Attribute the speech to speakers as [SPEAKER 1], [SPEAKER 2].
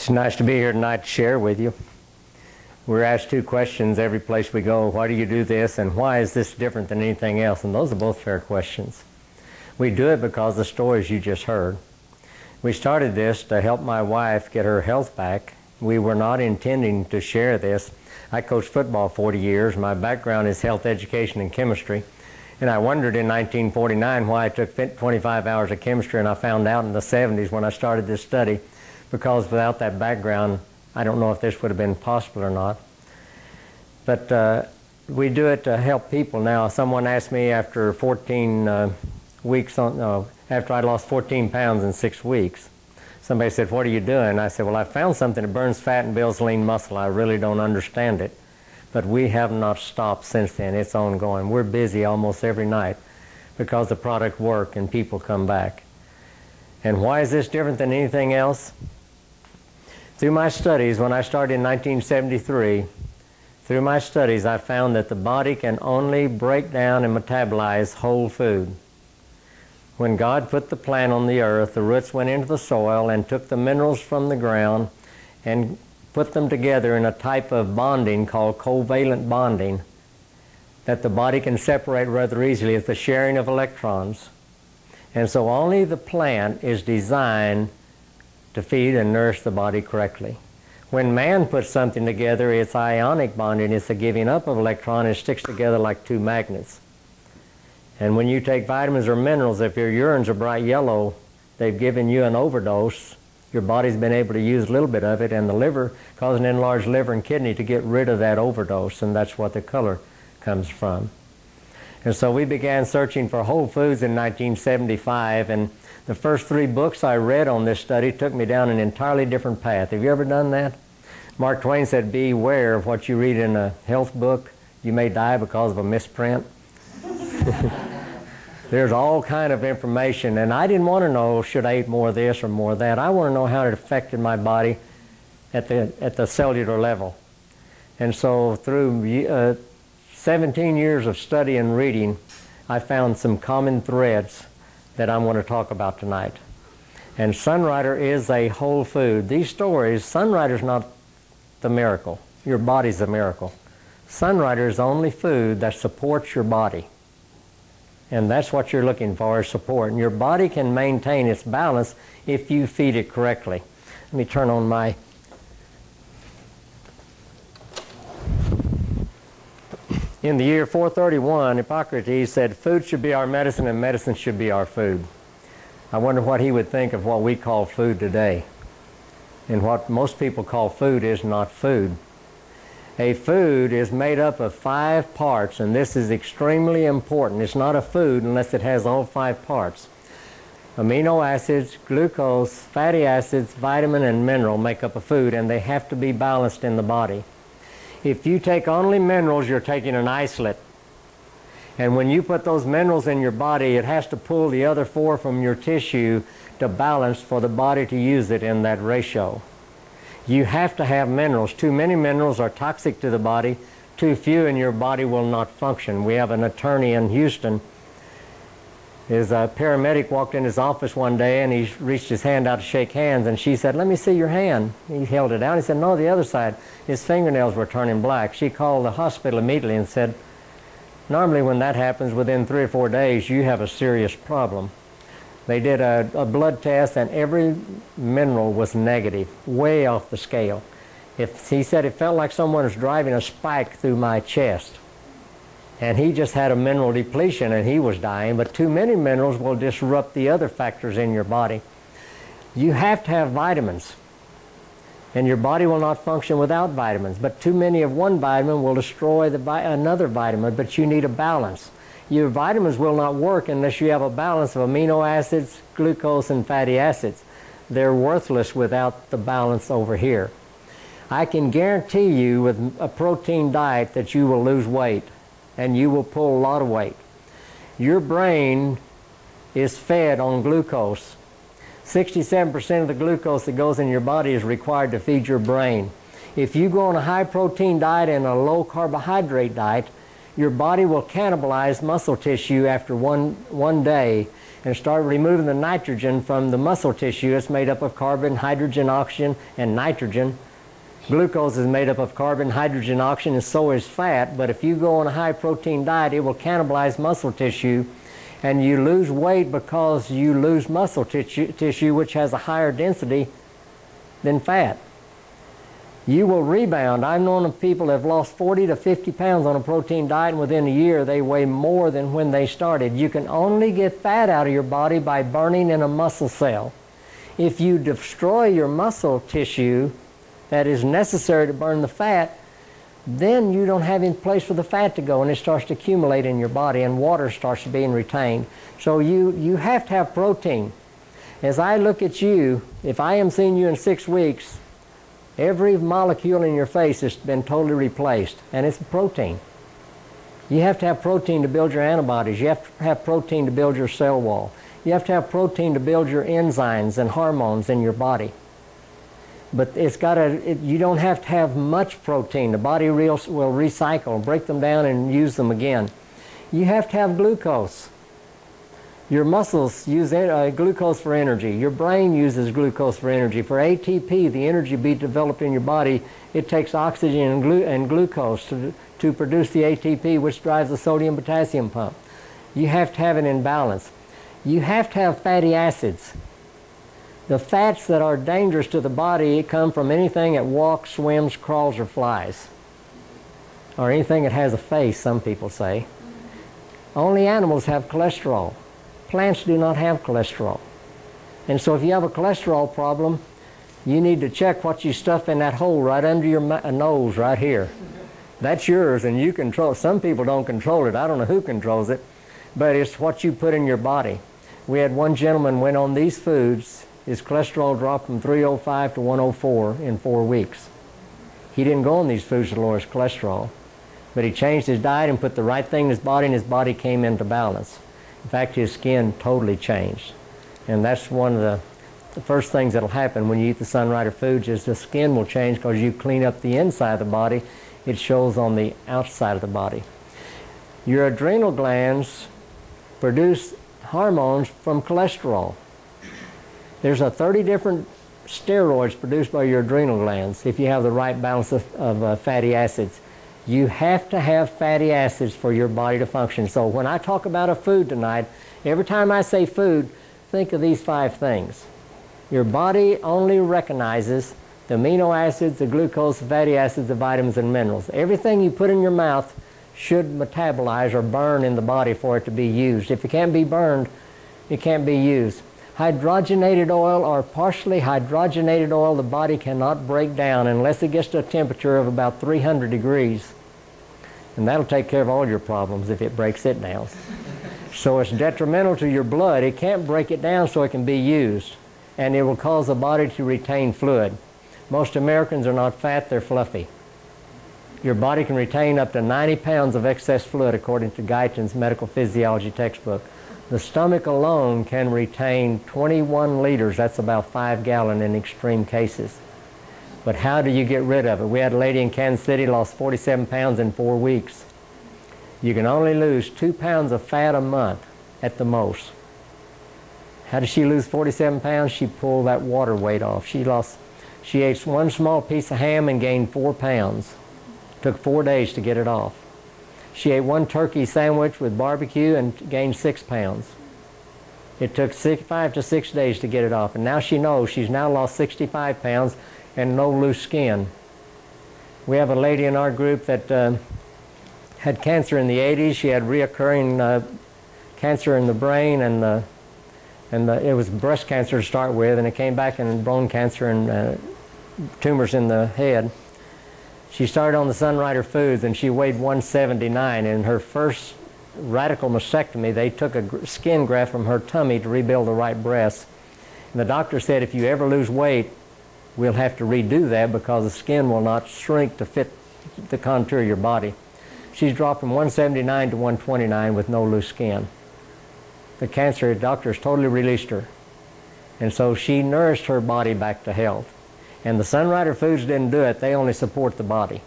[SPEAKER 1] It's nice to be here tonight to share with you. We're asked two questions every place we go. Why do you do this, and why is this different than anything else? And those are both fair questions. We do it because of the stories you just heard. We started this to help my wife get her health back. We were not intending to share this. I coached football 40 years. My background is health education and chemistry. And I wondered in 1949 why I took 25 hours of chemistry, and I found out in the 70s when I started this study, because without that background, I don't know if this would have been possible or not. But we do it to help people now. Someone asked me after 14 weeks, after I lost 14 pounds in 6 weeks, somebody said, "What are you doing?" I said, "Well, I found something that burns fat and builds lean muscle. I really don't understand it." But we have not stopped since then. It's ongoing. We're busy almost every night because the product works and people come back. And why is this different than anything else? Through my studies, when I started in 1973, through my studies I found that the body can only break down and metabolize whole food. When God put the plant on the earth, the roots went into the soil and took the minerals from the ground and put them together in a type of bonding called covalent bonding that the body can separate rather easily. It's the sharing of electrons. And so only the plant is designed to feed and nourish the body correctly. When man puts something together, it's ionic bonding. It's the giving up of electron. It sticks together like two magnets. And when you take vitamins or minerals, if your urines are bright yellow, they've given you an overdose. Your body's been able to use a little bit of it, and the liver, causing enlarged liver and kidney to get rid of that overdose, and that's what the color comes from. And so we began searching for whole foods in 1975, and the first 3 books I read on this study took me down an entirely different path. Have you ever done that? Mark Twain said, "Beware of what you read in a health book. You may die because of a misprint." There's all kind of information, and I didn't want to know, should I eat more of this or more of that. I want to know how it affected my body at the cellular level. And so through 17 years of study and reading, I found some common threads that I want to talk about tonight. And Sunrider is a whole food. These stories, Sunrider's not the miracle. Your body's the miracle. Sunrider is the only food that supports your body. And that's what you're looking for, is support. And your body can maintain its balance if you feed it correctly. Let me turn on my... In the year 431, Hippocrates said, "Food should be our medicine and medicine should be our food." I wonder what he would think of what we call food today. And what most people call food is not food. A food is made up of 5 parts, and this is extremely important. It's not a food unless it has all 5 parts. Amino acids, glucose, fatty acids, vitamin, and mineral make up a food, and they have to be balanced in the body. If you take only minerals, you're taking an isolate. And when you put those minerals in your body, it has to pull the other 4 from your tissue to balance for the body to use it in that ratio. You have to have minerals. Too many minerals are toxic to the body. Too few and your body will not function. We have an attorney in Houston. His paramedic walked in his office one day and he reached his hand out to shake hands, and she said, "Let me see your hand." He held it out. He said, "No, the other side." His fingernails were turning black. She called the hospital immediately and said, "Normally when that happens within 3 or 4 days, you have a serious problem." They did a blood test, and every mineral was negative, way off the scale. He said it felt like someone was driving a spike through my chest. And he just had a mineral depletion and he was dying, but too many minerals will disrupt the other factors in your body. You have to have vitamins, and your body will not function without vitamins, but too many of one vitamin will destroy another vitamin, but you need a balance. Your vitamins will not work unless you have a balance of amino acids, glucose, and fatty acids. They're worthless without the balance over here. I can guarantee you with a protein diet that you will lose weight, and you will pull a lot of weight. Your brain is fed on glucose. 67% of the glucose that goes in your body is required to feed your brain. If you go on a high protein diet and a low carbohydrate diet, your body will cannibalize muscle tissue after one day and start removing the nitrogen from the muscle tissue. It's made up of carbon, hydrogen, oxygen, and nitrogen. Glucose is made up of carbon, hydrogen, oxygen, and so is fat. But if you go on a high-protein diet, it will cannibalize muscle tissue, and you lose weight because you lose muscle tissue, which has a higher density than fat. You will rebound. I've known of people that have lost 40 to 50 pounds on a protein diet, and within a year they weigh more than when they started. You can only get fat out of your body by burning in a muscle cell. If you destroy your muscle tissue that is necessary to burn the fat, then you don't have any place for the fat to go, and it starts to accumulate in your body, and water starts being retained. So you have to have protein. As I look at you, if I am seeing you in 6 weeks, every molecule in your face has been totally replaced, and it's protein. You have to have protein to build your antibodies. You have to have protein to build your cell wall. You have to have protein to build your enzymes and hormones in your body. But you don't have to have much protein. The body will recycle, break them down, and use them again. You have to have glucose. Your muscles use glucose for energy. Your brain uses glucose for energy. For ATP, the energy to be developed in your body, it takes oxygen and glucose to produce the ATP, which drives the sodium-potassium pump. You have to have it in balance. You have to have fatty acids. The fats that are dangerous to the body come from anything that walks, swims, crawls, or flies. Or anything that has a face, some people say. Only animals have cholesterol. Plants do not have cholesterol. And so if you have a cholesterol problem, you need to check what you stuff in that hole right under your nose right here. That's yours, and you control it. Some people don't control it. I don't know who controls it, but it's what you put in your body. We had one gentleman went on these foods. His cholesterol dropped from 305 to 104 in 4 weeks. He didn't go on these foods to lower his cholesterol, but he changed his diet and put the right thing in his body, and his body came into balance. In fact, his skin totally changed. And that's one of the first things that will happen when you eat the Sunrider foods is the skin will change because you clean up the inside of the body. It shows on the outside of the body. Your adrenal glands produce hormones from cholesterol. There's 30 different steroids produced by your adrenal glands if you have the right balance of fatty acids. You have to have fatty acids for your body to function. So when I talk about a food tonight, every time I say food, think of these 5 things. Your body only recognizes the amino acids, the glucose, the fatty acids, the vitamins, and minerals. Everything you put in your mouth should metabolize or burn in the body for it to be used. If it can't be burned, it can't be used. Hydrogenated oil or partially hydrogenated oil, the body cannot break down unless it gets to a temperature of about 300 degrees. And that'll take care of all your problems if it breaks it down. So it's detrimental to your blood. It can't break it down so it can be used. And it will cause the body to retain fluid. Most Americans are not fat, they're fluffy. Your body can retain up to 90 pounds of excess fluid according to Guyton's medical physiology textbook. The stomach alone can retain 21 liters, that's about 5 gallons in extreme cases. But how do you get rid of it? We had a lady in Kansas City lost 47 pounds in 4 weeks. You can only lose 2 pounds of fat a month at the most. How did she lose 47 pounds? She pulled that water weight off. She ate one small piece of ham and gained 4 pounds. Took 4 days to get it off. She ate one turkey sandwich with barbecue and gained 6 pounds. It took 5 to 6 days to get it off, and now she knows she's now lost 65 pounds and no loose skin. We have a lady in our group that had cancer in the 80s. She had reoccurring cancer in the brain, and it was breast cancer to start with, and it came back in bone cancer and tumors in the head. She started on the Sunrider foods, and she weighed 179. In her first radical mastectomy, they took a skin graft from her tummy to rebuild the right breast. And the doctor said, if you ever lose weight, we'll have to redo that because the skin will not shrink to fit the contour of your body. She's dropped from 179 to 129 with no loose skin. The cancer doctors totally released her. And so she nourished her body back to health. And the Sunrider foods didn't do it, they only support the body.